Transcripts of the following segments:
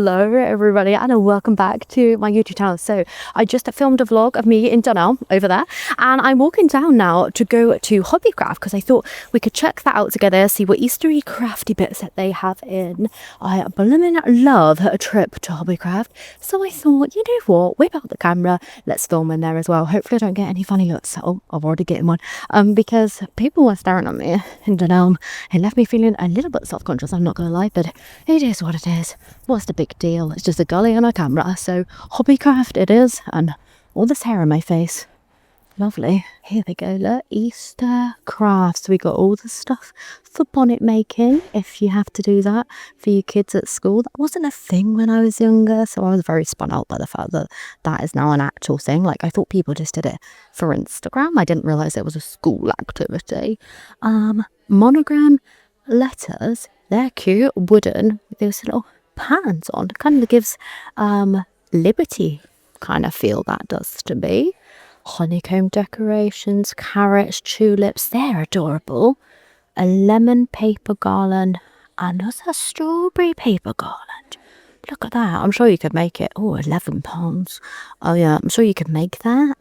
Hello everybody and welcome back to my YouTube channel. So I just filmed a vlog of me in Dunelm over there, and I'm walking down now to go to Hobbycraft because I thought we could check that out together, see what Eastery crafty bits that they have in. I blooming love a trip to Hobbycraft, so I thought, you know what, whip out the camera, let's film in there as well. Hopefully I don't get any funny looks. Oh, I've already getting one because people were staring at me in Dunelm. It left me feeling a little bit self-conscious, I'm not gonna lie, but it is what it is. What's the big deal? It's just a gully and a camera. So Hobbycraft it is, and all this hair on my face. Lovely. Here we go, look, Easter crafts. We got all the stuff for bonnet making, if you have to do that for your kids at school. That wasn't a thing when I was younger, so I was very spun out by the fact that that is now an actual thing. Like, I thought people just did it for Instagram. I didn't realise it was a school activity. Monogram letters, they're cute, wooden, with those little patterns on. Kind of gives Liberty kind of feel, that does to me. Honeycomb decorations, carrots, tulips, they're adorable. A lemon paper garland, and there's a strawberry paper garland. Look at that. I'm sure you could make it. Oh, £11. Oh yeah, I'm sure you could make that.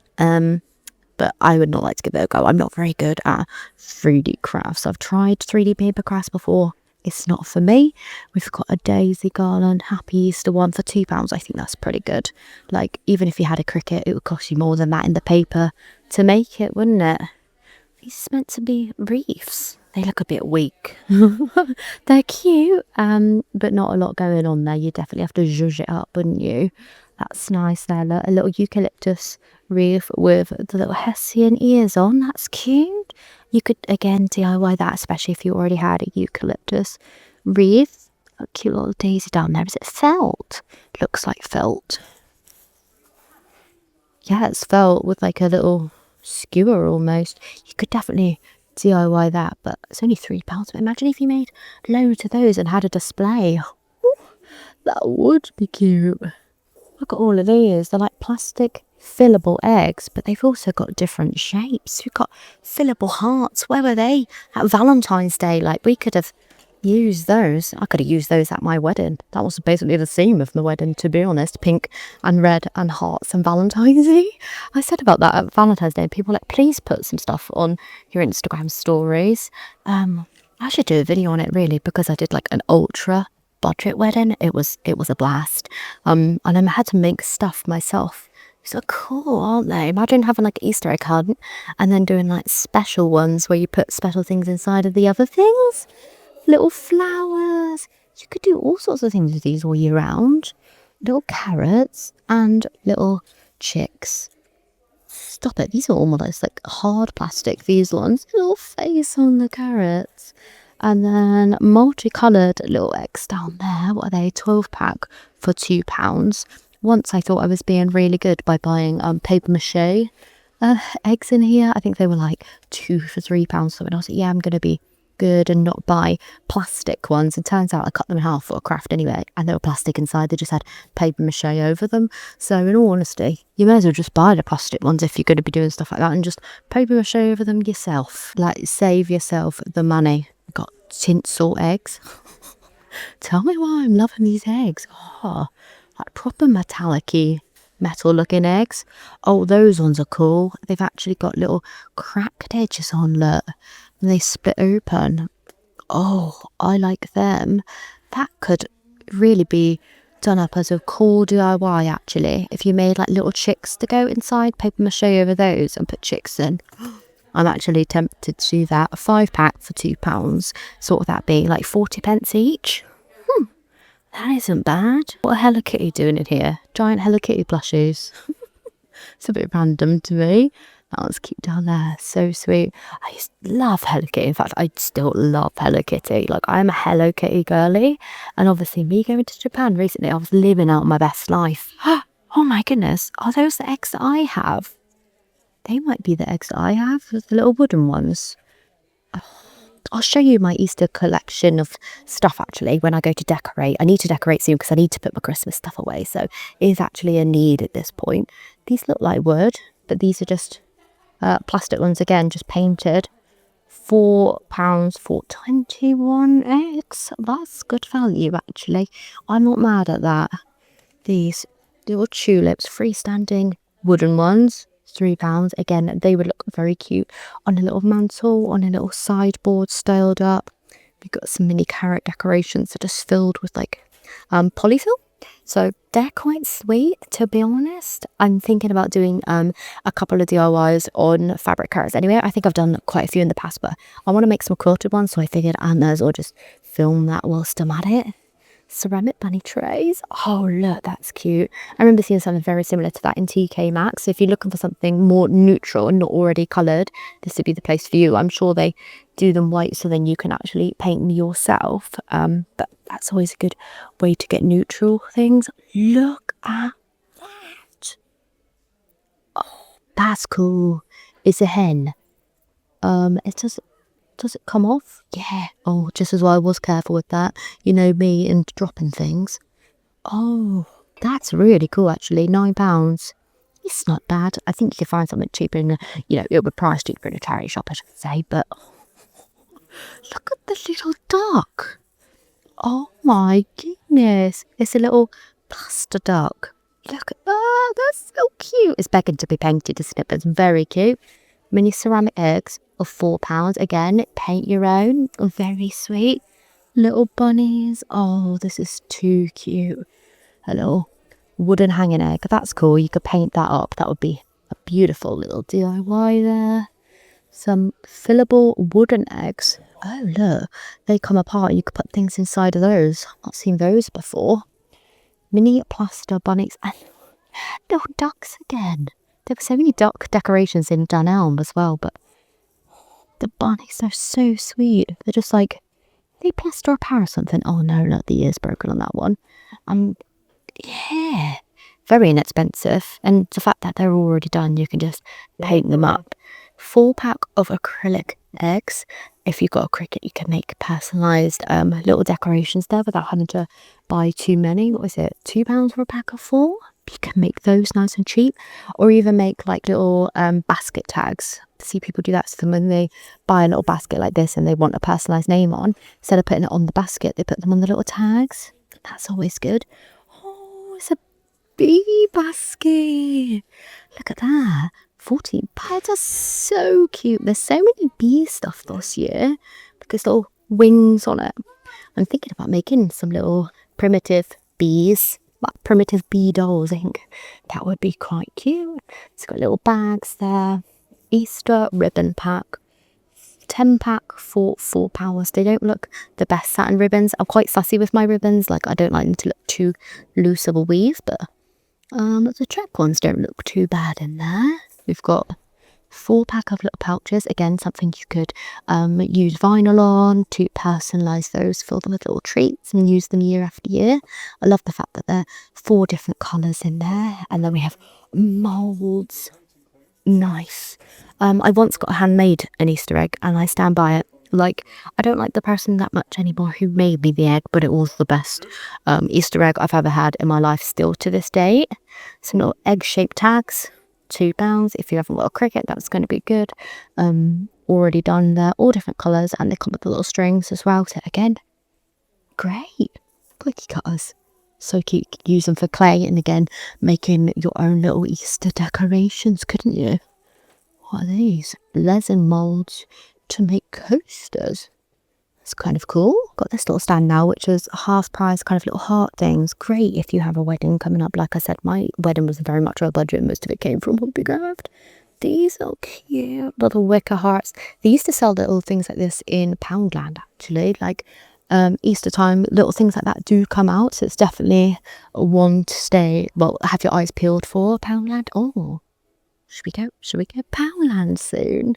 But I would not like to give it a go. I'm not very good at 3D crafts. I've tried 3D paper crafts before. It's not for me. We've got a daisy garland, Happy Easter one for £2. I think that's pretty good. Like, even if you had a cricket, it would cost you more than that in the paper to make it, wouldn't it? These are meant to be wreaths. They look a bit weak. They're cute, but not a lot going on there. You definitely have to zhuzh it up, wouldn't you? That's nice there. Look, a little eucalyptus wreath with the little hessian ears on. That's cute. You could, again, DIY that, especially if you already had a eucalyptus wreath. A cute little daisy down there. Is it felt? Looks like felt. Yeah, it's felt with like a little skewer almost. You could definitely DIY that, but it's only £3. But imagine if you made loads of those and had a display. Ooh, that would be cute. Look at all of these. They're like plastic fillable eggs, but they've also got different shapes. We've got fillable hearts. Where were they at Valentine's Day? Like, we could have used those. I could have used those at my wedding. That was basically the theme of my wedding, to be honest. Pink and red and hearts and Valentine's Day. I said about that at Valentine's Day. People were like, please put some stuff on your Instagram stories. I should do a video on it, really, because I did like an ultra budget wedding. It was a blast. And I had to make stuff myself. So cool, aren't they? Imagine having like an Easter egg hunt and then doing like special ones where you put special things inside of the other things. Little flowers. You could do all sorts of things with these all year round. Little carrots and little chicks. Stop it. These are almost like hard plastic, these ones. Little face on the carrots. And then multicoloured little eggs down there. What are they? 12-pack for £2. Once I thought I was being really good by buying paper mache eggs in here. I think they were like 2 for £3. So I was like, yeah, I'm going to be good and not buy plastic ones. And turns out I cut them in half for a craft anyway, and they were plastic inside. They just had paper mache over them. So in all honesty, you may as well just buy the plastic ones if you're going to be doing stuff like that, and just paper mache over them yourself. Like, save yourself the money. Got tinsel eggs. Tell me why I'm loving these eggs. Oh, like proper metallic-y metal looking eggs. Oh, those ones are cool. They've actually got little cracked edges on, look, and they split open. Oh, I like them. That could really be done up as a cool DIY, actually, if you made like little chicks to go inside, paper mache over those and put chicks in. I'm actually tempted to do that. A 5-pack for £2. Sort of that be like 40p each. That isn't bad. What are Hello Kitty doing in here? Giant Hello Kitty plushies. It's a bit random to me. That one's cute down there. So sweet. I used to love Hello Kitty. In fact, I still love Hello Kitty. Like, I'm a Hello Kitty girly. And obviously, me going to Japan recently, I was living out my best life. Oh my goodness. Are those the eggs that I have? They might be the eggs that I have. The little wooden ones. I'll show you my Easter collection of stuff, actually, when I go to decorate. I need to decorate soon because I need to put my Christmas stuff away. So it is actually a need at this point. These look like wood, but these are just plastic ones again, just painted. £4 for 21 eggs. That's good value, actually. I'm not mad at that. These little tulips, freestanding wooden ones, £3. Again, they would look very cute on a little mantle, on a little sideboard styled up. We've got some mini carrot decorations that are just filled with like polyfill. So they're quite sweet, to be honest. I'm thinking about doing a couple of DIYs on fabric carrots anyway. I think I've done quite a few in the past, but I want to make some quilted ones, so I figured I may as well just film that whilst I'm at it. Ceramic bunny trays. Oh, look, that's cute. I remember seeing something very similar to that in TK Maxx. So if you're looking for something more neutral and not already coloured, this would be the place for you. I'm sure they do them white so then you can actually paint them yourself. But that's always a good way to get neutral things. Look at that. Oh, that's cool. It's a hen. Does it come off? Yeah. Oh, just as well I was careful with that. You know me and dropping things. Oh, that's really cool, actually. £9. It's not bad. I think you can find something cheaper in it would price cheaper in a charity shop, I should say. But look at the little duck. Oh my goodness. It's a little plaster duck. Look at that. That's so cute. It's begging to be painted, isn't it? But it's very cute. Mini ceramic eggs of £4. Again, paint your own. Very sweet. Little bunnies. Oh, this is too cute. A little wooden hanging egg. That's cool. You could paint that up. That would be a beautiful little DIY there. Some fillable wooden eggs. Oh, look. They come apart. You could put things inside of those. I've not seen those before. Mini plaster bunnies. And little ducks again. There were so many duck decorations in Dunelm as well, but the bunnies are so sweet. They're just like, they plaster a par or something. Oh no, look, the ear's broken on that one. Yeah, very inexpensive. And the fact that they're already done, you can just paint them up. 4-pack of acrylic eggs. If you've got a Cricut, you can make personalised little decorations there without having to buy too many. What was it? £2 for a pack of 4? You can make those nice and cheap, or even make like little basket tags. See people do that to them when they buy a little basket like this and they want a personalised name on. Instead of putting it on the basket, they put them on the little tags. That's always good. Oh, it's a bee basket. Look at that. 14 pounds. That's so cute. There's so many bee stuff this year because little wings on it. I'm thinking about making some little primitive bees. Primitive bee dolls. I think that would be quite cute. It's got little bags there. Easter ribbon pack, 10-pack for £4. They don't look the best satin ribbons. I'm quite fussy with my ribbons. Like, I don't like them to look too loose of a weave, but the check ones don't look too bad in there. We've got 4-pack of little pouches. Again, something you could use vinyl on to personalise those, fill them with little treats and use them year after year. I love the fact that there are 4 different colours in there. And then we have moulds. Nice. I once got handmade an Easter egg and I stand by it. Like, I don't like the person that much anymore who made me the egg, but it was the best Easter egg I've ever had in my life still to this day. Some little egg-shaped tags. £2. If you haven't got a Cricut, that's going to be good. Already done there, all different colours, and they come with the little strings as well. So again, great. Cookie cutters, so cute. You could use them for clay, and again, making your own little Easter decorations, couldn't you? What are these? Resin moulds to make coasters. It's kind of cool. Got this little stand now, which is half price, kind of little heart things. Great if you have a wedding coming up. Like I said, my wedding was very much on a budget. Most of it came from Hobbycraft. These are cute little wicker hearts. They used to sell little things like this in Poundland, actually. Like Easter time, little things like that do come out. So it's definitely one to stay, well, have your eyes peeled for. Poundland. Oh, should we go? Should we go Poundland soon?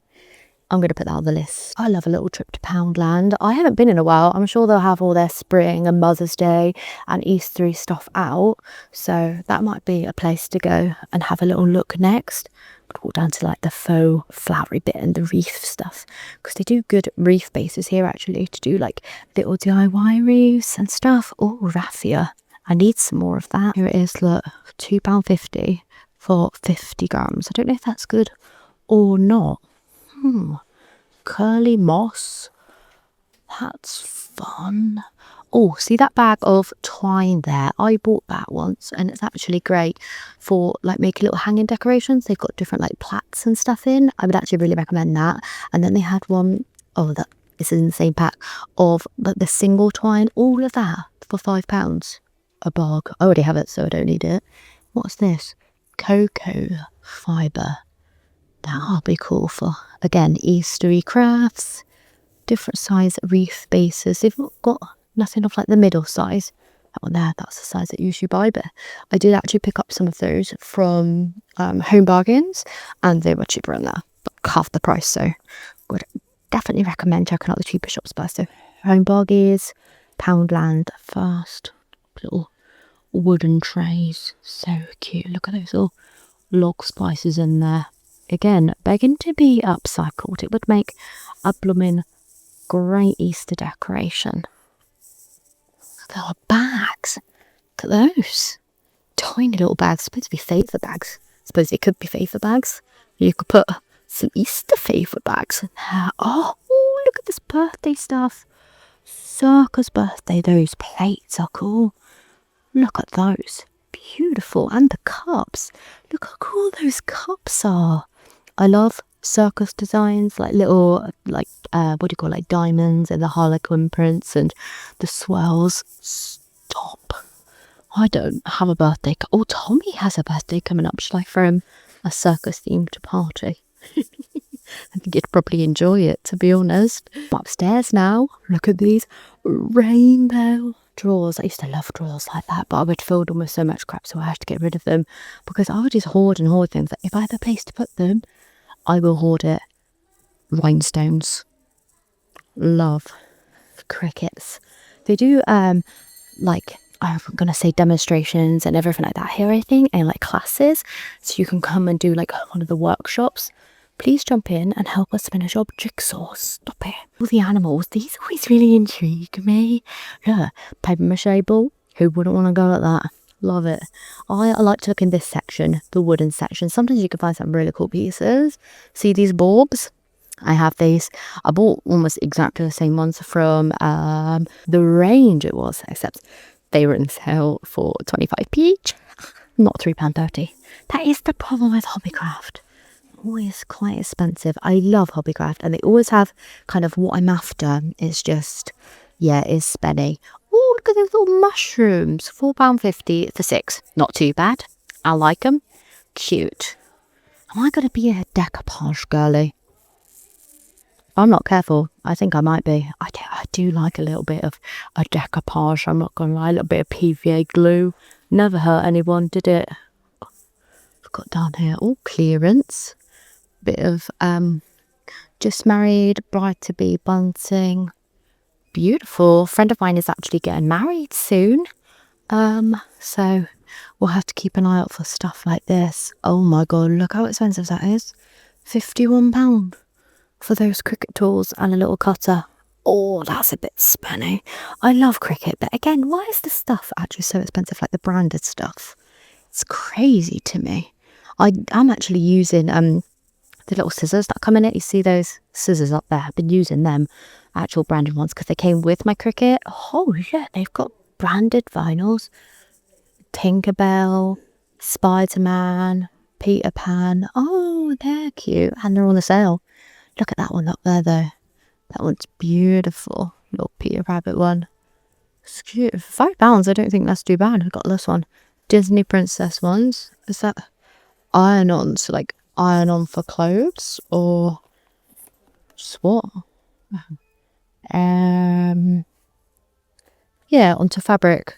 I'm going to put that on the list. I love a little trip to Poundland. I haven't been in a while. I'm sure they'll have all their spring and Mother's Day and Eastery stuff out. So that might be a place to go and have a little look next. Could walk down to like the faux flowery bit and the wreath stuff. Because they do good wreath bases here actually to do like little DIY wreaths and stuff. Oh, raffia. I need some more of that. Here it is, look. £2.50 for 50 grams. I don't know if that's good or not. curly moss. That's fun. Oh, see that bag of twine there? I bought that once, and it's actually great for like making little hanging decorations. They've got different like plaits and stuff in. I would actually really recommend that. And then they had one, oh, that this is in the same pack, of like the single twine, all of that for £5 a bag. I already have it, so I don't need it. What's this? Cocoa fibre. That'll be cool for, again, Eastery crafts. Different size wreath bases. They've not got nothing of like the middle size. That one there, that's the size that you usually buy, but I did actually pick up some of those from Home Bargains, and they were cheaper in there, but half the price. So would definitely recommend checking out the cheaper shops first. So Home Bargains, Poundland first. Little wooden trays, so cute. Look at those little log spices in there. Again, begging to be upcycled. It would make a blooming great Easter decoration. There are bags. Look at those. Tiny little bags. Supposed to be favour bags. Suppose they could be favour bags. You could put some Easter favour bags in there. Oh, look at this birthday stuff. Circus birthday. Those plates are cool. Look at those. Beautiful. And the cups. Look how cool those cups are. I love circus designs, like little, like, what do you call it, like diamonds and the harlequin prints and the swirls. Stop. I don't have a birthday. Oh, Tommy has a birthday coming up. Shall I throw him a circus themed party? I think he'd probably enjoy it, to be honest. I'm upstairs now. Look at these rainbow drawers. I used to love drawers like that, but I would fill them with so much crap, so I had to get rid of them because I would just hoard and hoard things. Like, if I have a place to put them, I will hoard it. Rhinestones. Love crickets. They do like, I'm gonna say demonstrations and everything like that here, I think, and like classes, so you can come and do like one of the workshops. Please jump in and help us finish up jigsaw. Stop it. All the animals, these always really intrigue me. Yeah, paper mache ball. Who wouldn't want to go at that? Love it. I like to look in this section, the wooden section. Sometimes you can find some really cool pieces. See these bulbs? I have these. I bought almost exactly the same ones from the range it was, except they were in sale for 25p each. Not £3.30. That is the problem with Hobbycraft. Always quite expensive. I love Hobbycraft, and they always have kind of what I'm after. It's just, yeah, it's spenny. Oh, look at those little mushrooms. £4.50 for 6. Not too bad. I like them. Cute. Am I going to be a decoupage girly? If I'm not careful, I think I might be. I do like a little bit of a decoupage. I'm not going to lie. A little bit of PVA glue. Never hurt anyone, did it? I've got down here all clearance. Bit of just married, bride to be bunting. Beautiful. A friend of mine is actually getting married soon, so we'll have to keep an eye out for stuff like this. Oh my god, look how expensive that is. £51 for those cricket tools and a little cutter. Oh, that's a bit spenny. I love cricket, but again, why is the stuff actually so expensive, like the branded stuff? It's crazy to me. I'm actually using the little scissors that come in it. You see those scissors up there? I've been using them, actual branded ones, because they came with my cricket. Oh yeah, they've got branded vinyls. Tinkerbell, Spider-Man, Peter Pan. Oh, they're cute, and they're on the sale. Look at that one up there though. That one's beautiful. Little Peter Rabbit one. It's cute. For £5, I don't think that's too bad. I've got this one. Disney princess ones. Is that iron-ons? Like iron-on for clothes, or just what? Yeah, onto fabric.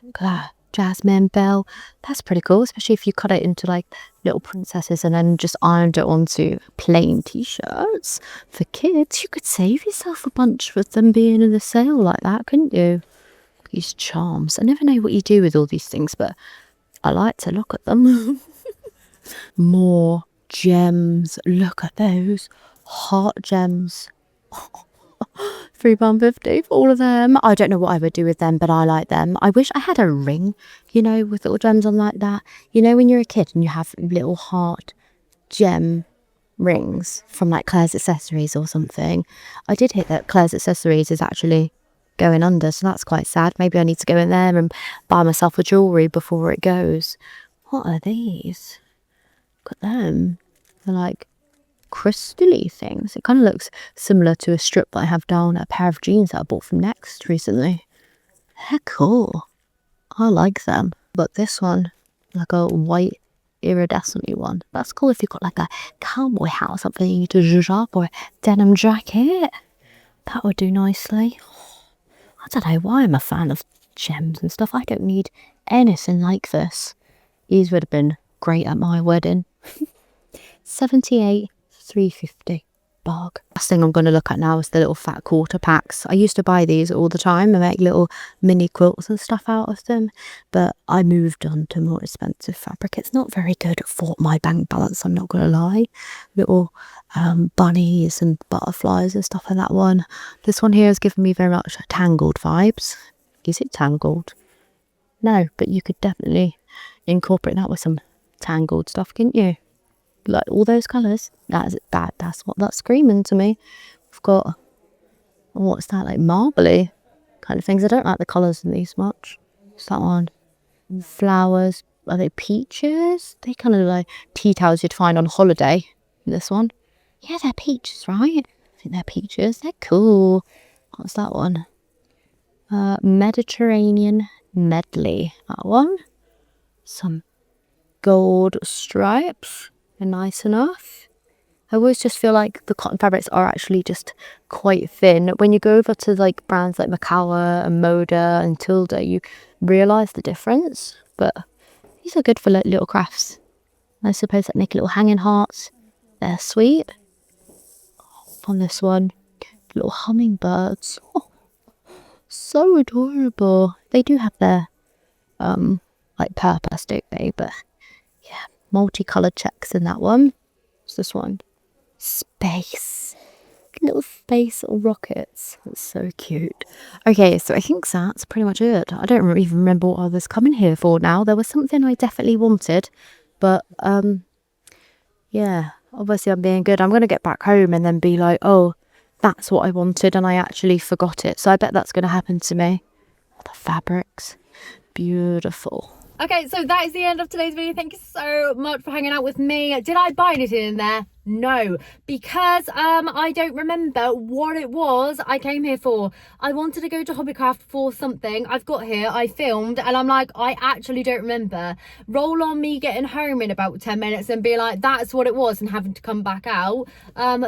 Look at that. Jasmine bell. That's pretty cool, especially if you cut it into like little princesses and then just ironed it onto plain t-shirts for kids. You could save yourself a bunch with them being in the sale like that, couldn't you? These charms. I never know what you do with all these things, but I like to look at them. More gems. Look at those heart gems. £3.50 for all of them. I don't know what I would do with them, but I like them. I wish I had a ring, you know, with little gems on like that. You know, when you're a kid and you have little heart gem rings from like Claire's Accessories or something. I did hear that Claire's Accessories is actually going under, so that's quite sad. Maybe I need to go in there and buy myself a jewellery before it goes. What are these? Look at them. They're like crystally things. It kind of looks similar to a strip that I have down a pair of jeans that I bought from Next recently. They're cool. I like them. But this one, like a white iridescent one. That's cool if you've got like a cowboy hat or something you need to zhuzh up, or a denim jacket. That would do nicely. I don't know why I'm a fan of gems and stuff. I don't need anything like this. These would have been great at my wedding. 78,350 barg. Last thing I'm going to look at now is the little fat quarter packs. I used to buy these all the time and make little mini quilts and stuff out of them, but I moved on to more expensive fabric. It's not very good for my bank balance, I'm not going to lie. Little bunnies and butterflies and stuff like that one. This one here has given me very much Tangled vibes. Is it Tangled? No, but you could definitely incorporate that with some Tangled stuff, couldn't you? Like all those colours. That's what that's screaming to me. We've got, what's that, like marbly kind of things. I don't like the colours in these much. What's that one? Flowers. Are they peaches? They kind of look like tea towels you'd find on holiday. This one. Yeah, they're peaches, right? I think they're peaches. They're cool. What's that one? Mediterranean medley. That one. Some gold stripes. They're nice enough. I always just feel like the cotton fabrics are actually just quite thin. When you go over to like brands like Macawa and Moda and Tilda, you realise the difference. But these are good for like little crafts. I suppose that make little hanging hearts. They're sweet. On this one, little hummingbirds. Oh, so adorable. They do have their like purpose, don't they? But yeah, multicoloured checks in that one. What's this one? Space. Little space rockets. That's so cute. Okay, so I think that's pretty much it. I don't even remember what I was coming here for now. There was something I definitely wanted, but yeah, obviously I'm being good. I'm going to get back home and then be like, oh, that's what I wanted and I actually forgot it. So I bet that's going to happen to me. The fabrics. Beautiful. Okay, so that is the end of today's video. Thank you so much for hanging out with me. Did I buy anything in there? No, because I don't remember what it was I came here for. I wanted to go to Hobbycraft for something. I've got here, I filmed, and I'm like, I actually don't remember. Roll on me getting home in about 10 minutes and be like, that's what it was, and having to come back out.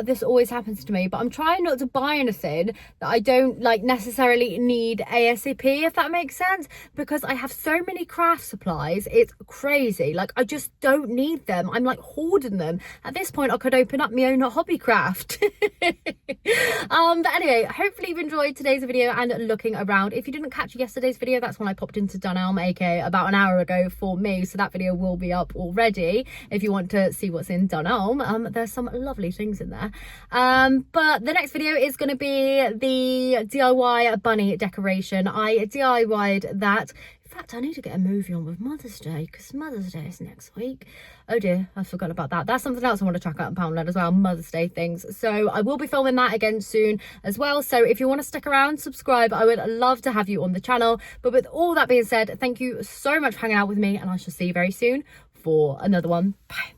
This always happens to me, but I'm trying not to buy anything that I don't like necessarily need ASAP, if that makes sense, because I have so many craft supplies. It's crazy. Like, I just don't need them. I'm like hoarding them. At this point, I could open up my own Hobbycraft. But anyway, hopefully you've enjoyed today's video and looking around. If you didn't catch yesterday's video, that's when I popped into Dunelm, aka about an hour ago for me, so that video will be up already if you want to see what's in Dunelm. There's some lovely things in there, but the next video is going to be the DIY bunny decoration. I DIY'd that. In fact, I need to get a movie on with Mother's Day, because Mother's Day is next week. Oh dear, I forgot about that. That's something else I want to track out in Poundland as well, Mother's Day things. So I will be filming that again soon as well. So if you want to stick around, subscribe. I would love to have you on the channel. But with all that being said, thank you so much for hanging out with me, and I shall see you very soon for another one. Bye.